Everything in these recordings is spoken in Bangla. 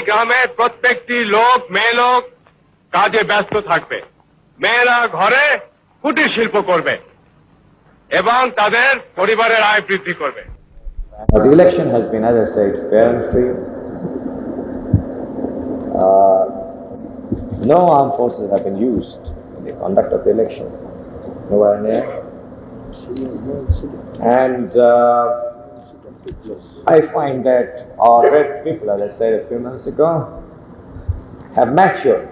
গ্রামের প্রত্যেকটি লোক, মেয়ে লোক কাজে ব্যস্ত থাকবে। মেয়েরা ঘরে কুটির শিল্প করবে এবং তাদের পরিবারের আয় বৃদ্ধি করবে। The election has been, as I said, fair and free. No armed forces have been used in the conduct of the election. Nowhere near. And I find that our great people, as I said a few minutes ago, have matured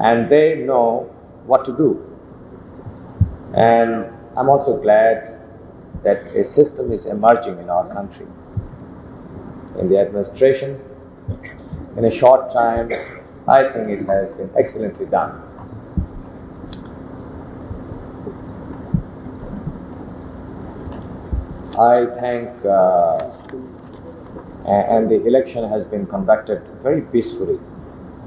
and they know what to do. And I'm also glad that a system is emerging in our country. In the administration, in a short time, I think it has been excellently done. I think, and the election has been conducted very peacefully.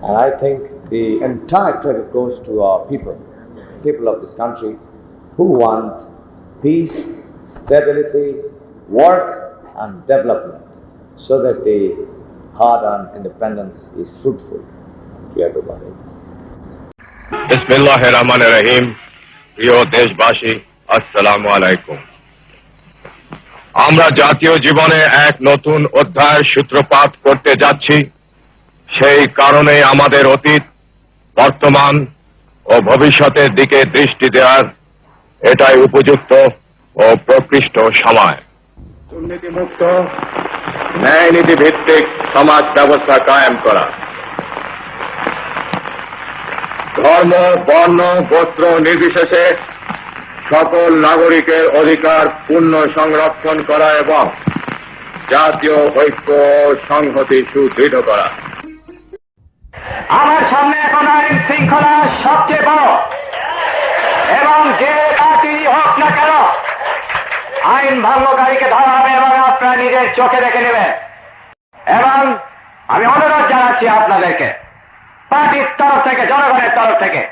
And I think the entire credit goes to our people of this country who want peace, stability, work and development so that the hard-earned independence is fruitful to everybody. বিসমিল্লাহির রহমানির রহিম। প্রিয় দেশবাসী, আসসালামু আলাইকুম। আমরা জাতীয় জীবনে এক নতুন অধ্যায়ের সূত্রপাত করতে যাচ্ছি। সেই কারণে আমাদের অতীত, বর্তমান ও ভবিষ্যতের দিকে দৃষ্টি দেওয়ার এটাই উপযুক্ত ও প্রকৃষ্ট সময়। দুর্নীতিমুক্ত, ন্যায় নীতি ভিত্তিক সমাজ ব্যবস্থা কায়েম করা, ধর্ম, বর্ণ, গোত্র নির্বিশেষে সকল নাগরিকের অধিকার পূর্ণ সংরক্ষণ করা এবং জাতীয় ঐক্য ও সংহতি সুদৃঢ় করা। আমার সামনে এখন আইন শৃঙ্খলা সবচেয়ে বড় এবং যে কাজই হোক না কেন আইন ভঙ্গকারীকে ধরা হবে এবং আপনারা নিজের চোখে দেখে নেবেন। এবং আমি অনুরোধ জানাচ্ছি আপনাদেরকে, পার্টির তরফ থেকে, জনগণের তরফ থেকে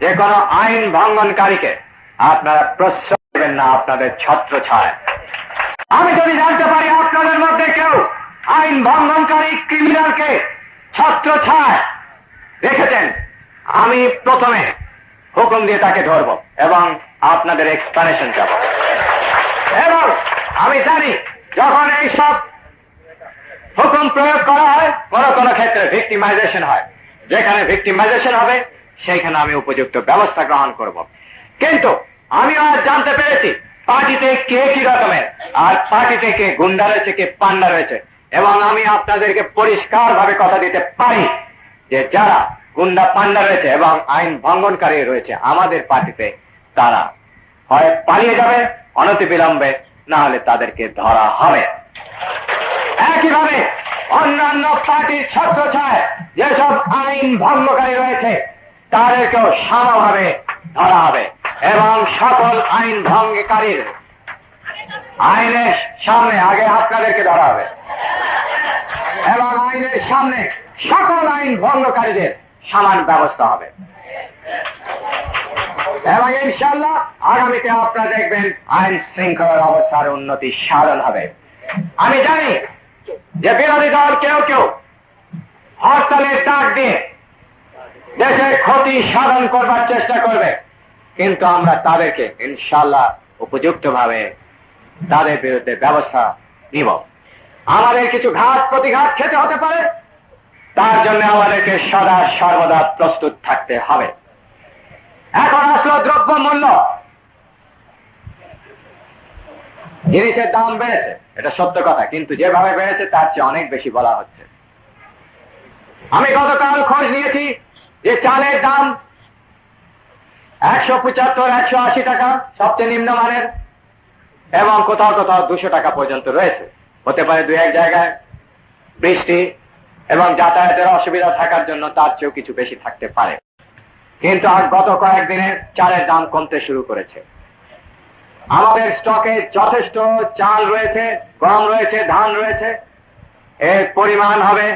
যে কোনো আইন ভঙ্গনকারীকে আপনারা প্রশ্রয় দেবেন না আপনাদের ছত্র ছায়। আমি যদি জানতে পারি আপনাদের মধ্যে কেউ আইন ভঙ্গনকারী ক্রিমিনালকে ছত্র ছায় রেখেছেন, আমি প্রথমে হুকুম দিয়ে তাকে ধরব এবং আপনাদের এক্সপ্লানেশন চাব। এবং আমি জানি যখন এইসব হুকুম প্রয়োগ করা হয় কোনো কোনো ক্ষেত্রে ভিক্টিমাইজেশন হয়, যেখানে ভিক্টিমাইজেশন হবে সেইখানে আমি উপযুক্ত ব্যবস্থা গ্রহণ করব। কিন্তু আমি আজ জানতে পেরেছি পার্টিতে কে কি রকমের, আর পার্টিতে কে গুন্ডা রয়েছে, কে পান্ডা রয়েছে। এবং আমি আপনাদেরকে পরিষ্কার ভাবে কথা দিতে পারি যে যারা গুন্ডা পান্ডা রয়েছে এবং আইন ভঙ্গনকারী রয়েছে আমাদের পার্টিতে, তারা হয় পালিয়ে যাবে অনতিবিলম্বে, না হলে তাদেরকে ধরা হবে। একইভাবে অন্যান্য পার্টির ছত্রছায়ায় যেসব আইন ভঙ্গকারী রয়েছে তাদেরকেও সমভাবে ধরা হবে এবং সকল আইন ভঙ্গকারীর আইনের সামনে আগে আপনাদেরকে ধরা হবে এবং আইনের সামনে সকল আইন ভঙ্গকারীদের সমান ব্যবস্থা হবে। এবং ইনশাআল্লাহ আগামীতে আপনারা দেখবেন আইন শৃঙ্খলার অবস্থার উন্নতি সাধন হবে। আমি জানি যে বিরোধী দল কেউ কেউ হরতালের ডাক দিয়ে দেশের ক্ষতি সাধন করবার চেষ্টা করবে, কিন্তু আমরা তাদেরকে ইনশাআল্লাহ উপযুক্ত ভাবে তাদের বিরুদ্ধে ব্যবস্থা নিব। আমাদের কিছু ঘাত প্রতিঘাত খেতে হতে পারে, তার জন্য আমাদেরকে সদা সর্বদা প্রস্তুত থাকতে হবে। এখন আসলো দ্রব্য মূল্য, জিনিসের দাম বেড়েছে, এটা সত্য কথা, কিন্তু যেভাবে বেড়েছে তার চেয়ে অনেক বেশি বলা হচ্ছে। আমি গতকাল খোঁজ নিয়েছি যে চালের দাম 175-180 টাকা সবচেয়ে নিম্নমানের, এবং কোথাও কোথাও 200 টাকা পর্যন্ত রয়েছে। হতে পারে দু এক জায়গায় বৃষ্টি এবং যাতায়াতের অসুবিধা থাকার জন্য তার চেয়েও কিছু বেশি থাকতে পারে, কিন্তু আর গত কয়েকদিনে চালের দাম কমতে শুরু করেছে। আমাদের স্টকে যথেষ্ট চাল রয়েছে, গম রয়েছে, ধান রয়েছে, এর পরিমাণ হবে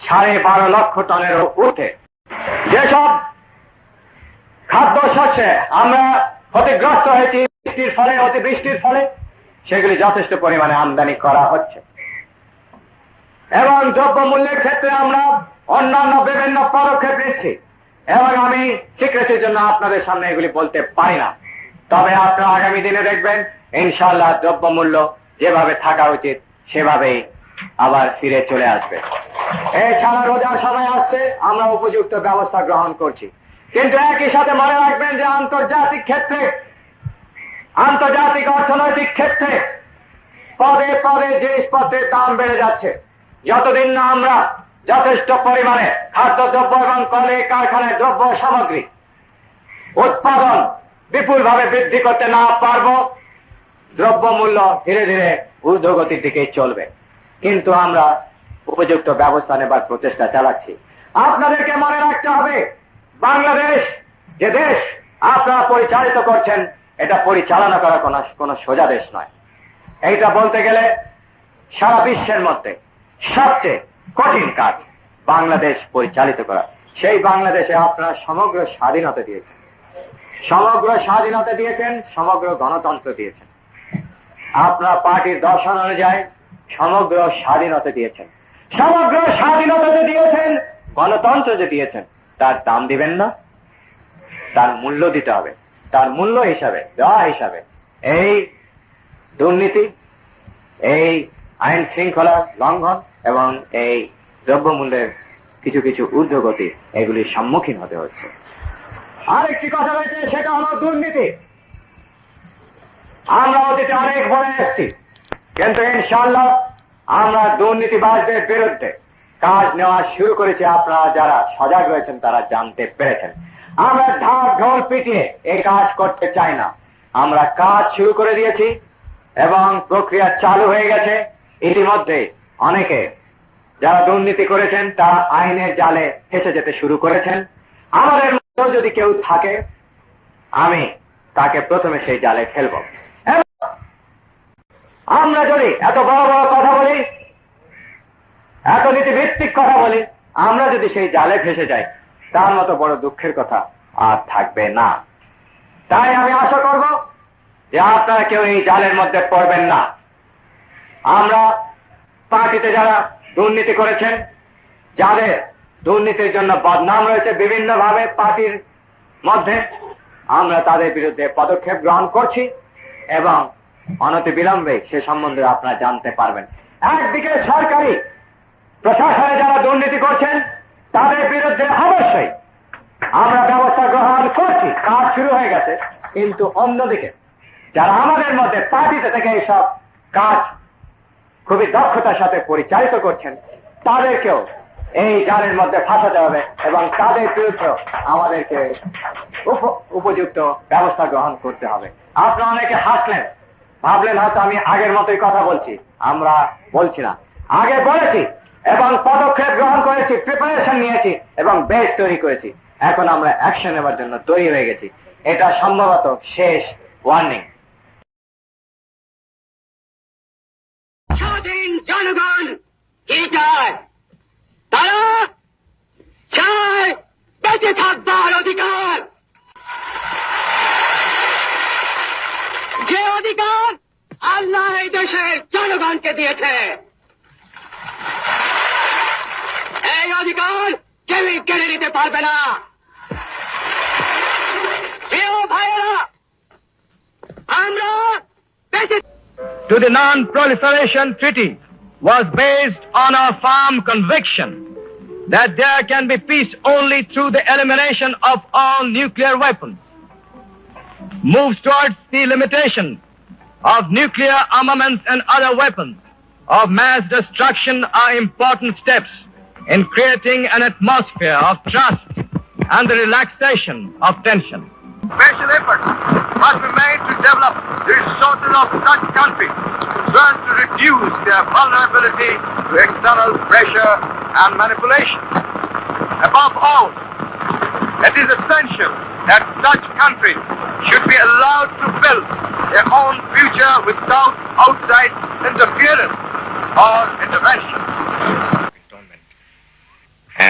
12.5 লক্ষ টনেরও ঊর্ধ্বে। যেসব খাদ্য শস্যে আমরা ক্ষতিগ্রস্ত হয়েছি বৃষ্টির ফলে, অতিবৃষ্টির ফলে, সেগুলি যথেষ্ট পরিমাণে আমদানি করা হচ্ছে। এবং দ্রব্যমূল্যের ক্ষেত্রে আমরা অন্যান্য বিভিন্ন পদক্ষেপ নিচ্ছি এবং আমি স্বীকৃতির জন্য আপনাদের সামনে এগুলি বলতে পারি না। তবে আপনারা আগামী দিনে দেখবেন ইনশাআল্লাহ দ্রব্যমূল্য যেভাবে থাকা উচিত সেভাবেই আবার ফিরে চলে আসবে। এছাড়া রোজার সময় আসছে, আমরা উপযুক্ত ব্যবস্থা গ্রহণ করছি, কিন্তু একই সাথে মনে রাখবেন যে আন্তর্জাতিক ক্ষেত্রে, আন্তর্জাতিক অর্থনৈতিক ক্ষেত্রে পদে পদে জিনিসপত্রের দাম বেড়ে যাচ্ছে। যতদিন না আমরা যথেষ্ট পরিমাণে খাদ্যদ্রব্য এবং কলে কারখানায় দ্রব্য সামগ্রী উৎপাদন বিপুলভাবে বৃদ্ধি করতে না পারবো, দ্রব্যমূল্য ধীরে ধীরে ঊর্ধ্বগতির দিকে চলবে। কিন্তু আমরা উপযুক্ত ব্যবস্থা নেবার প্রচেষ্টা চালাচ্ছি। আপনাদেরকে মনে রাখতে হবে, বাংলাদেশ যে দেশ আপনারা পরিচালিত করছেন, এটা পরিচালনা করা কোনো সোজা দেশ নয়। এইটা বলতে গেলে সারা বিশ্বের মধ্যে সবচেয়ে কঠিন কাজ বাংলাদেশ পরিচালিত করা। সেই বাংলাদেশে আপনারা সমগ্র স্বাধীনতা দিয়েছেন, সমগ্র স্বাধীনতা দিয়েছেন, সমগ্র গণতন্ত্র দিয়েছেন। আপনার পার্টির দর্শন অনুযায়ী সমগ্র স্বাধীনতা দিয়েছেন, সমগ্র স্বাধীনতা যে দিয়েছেন, গণতন্ত্র যে দিয়েছেন, তার দাম দিবেন না, তার মূল্য দিতে হবে। তার মূল্য হিসাবে, দেওয়া হিসাবে এই দুর্নীতি, এই আইন শৃঙ্খলা লঙ্ঘন এবং এই দ্রব্যমূল্যের কিছু কিছু ঊর্ধ্বগতি, এগুলির সম্মুখীন হতে হচ্ছে। আরেকটি কথা রয়েছে, সেটা হলো দুর্নীতি। আমরা অতীতে অনেক বলে এসেছি, কিন্তু ইনশাআল্লাহ আমরা দুর্নীতিবাজদের বিরুদ্ধে কাজ নেওয়া শুরু করেছি। আপনারা যারা সজাগ রয়েছেন তারা জানতে পেরেছেন। আমরা ঢাক ঢোল পিটিয়ে এই কাজ করতে চাই না। আমরা কাজ শুরু করে দিয়েছি এবং প্রক্রিয়া চালু হয়ে গেছে। ইতিমধ্যে অনেকে যারা দুর্নীতি করেছেন তারা আইনের জালে ফেঁসে যেতে শুরু করেছেন। আমাদের মধ্যে যদি কেউ থাকে, আমি তাকে প্রথমে সেই জালে ফেলব। আমরা যদি এত বড় বড় কথা বলি, এত নীতিভিত্তিক কথা বলি, আমরা যদি সেই জালে ফেসে যাই, তার মতো বড় দুঃখের কথা আর থাকবে না। তাই আমি আশা করব যে আপনারা কেউ এই জালের মধ্যে পড়বেন না। আমরা পার্টিতে যারা দুর্নীতি করেছেন, যাদের দুর্নীতির জন্য বদনাম রয়েছে বিভিন্নভাবে পার্টির মধ্যে, আমরা তাদের বিরুদ্ধে পদক্ষেপ গ্রহণ করছি এবং অনতিবিলম্বে সে সম্বন্ধে আপনারা জানতে পারবেন। একদিকে সরকারি প্রশাসনে যারা দুর্নীতি করছেন তাদের বিরুদ্ধে অবশ্যই আমরা ব্যবস্থা গ্রহণ করছি, কাজ শুরু হয়ে গেছে। কিন্তু অন্যদিকে যারা আমাদের মধ্যে পার্টিতে থেকে এইসব কাজ খুবই দক্ষতার সাথে পরিচালিত করছেন, তাদেরকেও এই জালের মধ্যে ফাঁসাতে হবে এবং তাদের বিরুদ্ধে আমাদেরকে উপযুক্ত ব্যবস্থা গ্রহণ করতে হবে। আপনারা অনেকে হাসলেন, ভাবলেন হয়তো আমি আগের মতোই কথা বলছি। আমরা বলছি না, আগে বলেছি এবং পদক্ষেপ গ্রহণ করেছি, প্রিপারেশন নিয়েছি এবং বেস তৈরি করেছি। এখন আমরা অ্যাকশন নেওয়ার জন্য তৈরি হয়ে গেছি। এটা সম্ভবত শেষ ওয়ার্নিং। স্বাধীন জনগণ কি চায়? তারা চায় বেঁচে থাকবার অধিকার, যে অধিকার আল্লাহ এই দেশের জনগণকে দিয়েছে। এই অধিকার কেউই কেড়ে নিতে পারবে না। প্রিয় ভাইয়েরা, আমরা বেঁচে To the Non-Proliferation Treaty was based on a firm conviction that there can be peace only through the elimination of all nuclear weapons. Moves towards the limitation of nuclear armaments and other weapons of mass destruction are important steps in creating an atmosphere of trust and the relaxation of tension. Special efforts must be made to develop the resources of such countries so as to reduce their vulnerability to external pressure and manipulation. Above all, it is essential that such countries should be allowed to build their own future without outside interference or intervention.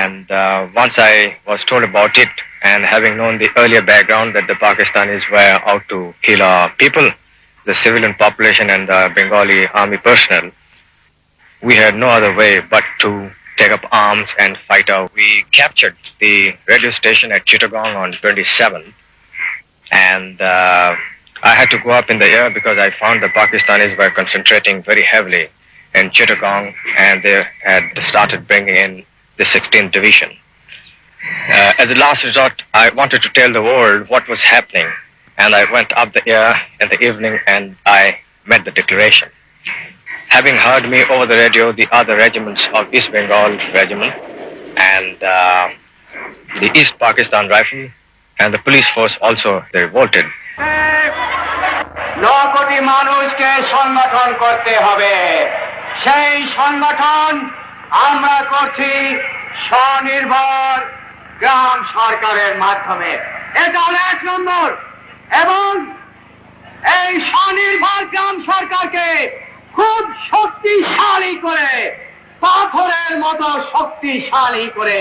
And once I was told about it, and having known the earlier background that the Pakistanis were out to kill our people, the civilian population and the Bengali army personnel, we had no other way but to take up arms and fight out. We captured the radio station at Chittagong on 27th, and I had to go up in the air because I found the Pakistanis were concentrating very heavily in Chittagong, and they had started bringing in the 16th Division. As a last resort, I wanted to tell the world what was happening, and I went up the air in the evening and I made the declaration. Having heard me over the radio, the other regiments of East Bengal Regiment and the East Pakistan Rifle and the police force also, they revolted. 9 কোটি মানুষকে সংগঠন করতে হবে। সেই সংগঠন আমরা করছি স্বনির্ভর গ্রাম সরকারের মাধ্যমে। এটা হলো 1 নম্বর। এবং এই স্বনির্ভর গ্রাম সরকারকে খুব শক্তিশালী করে, পাথরের মতো শক্তিশালী করে,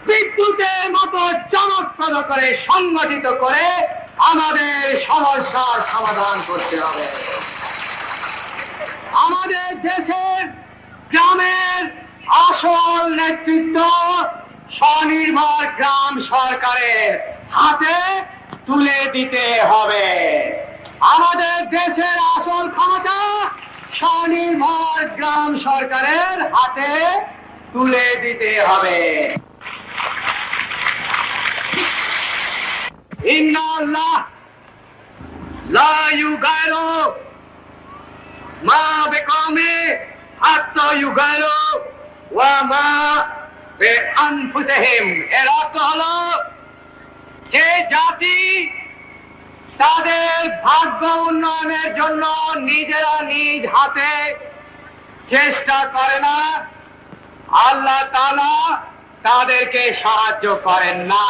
বিদ্যুতের মতো চমৎকার করে, সংগঠিত করে আমাদের সমস্যার সমাধান করতে হবে। আমাদের দেশের গ্রামের আসল নেতৃত্ব স্বনির্ভর গ্রাম সরকারের হাতে তুলে দিতে হবে। আমাদের দেশের আসল ক্ষমতা স্বনির্ভর গ্রাম সরকারের হাতে তুলে দিতে হবে। ইন্নাল্লাহ লা ইউগাইরু মা বিকওমি হাত্তা ইউগাইরু ওয়া মা বিআনফুসিহিম। এর অর্থ হলো যে জাতি তাদের ভাগ্য উন্নয়নের জন্য নিজেরা নিজ হাতে চেষ্টা করে না, আল্লাহ তাআলা তাদেরকে সাহায্য করেন না।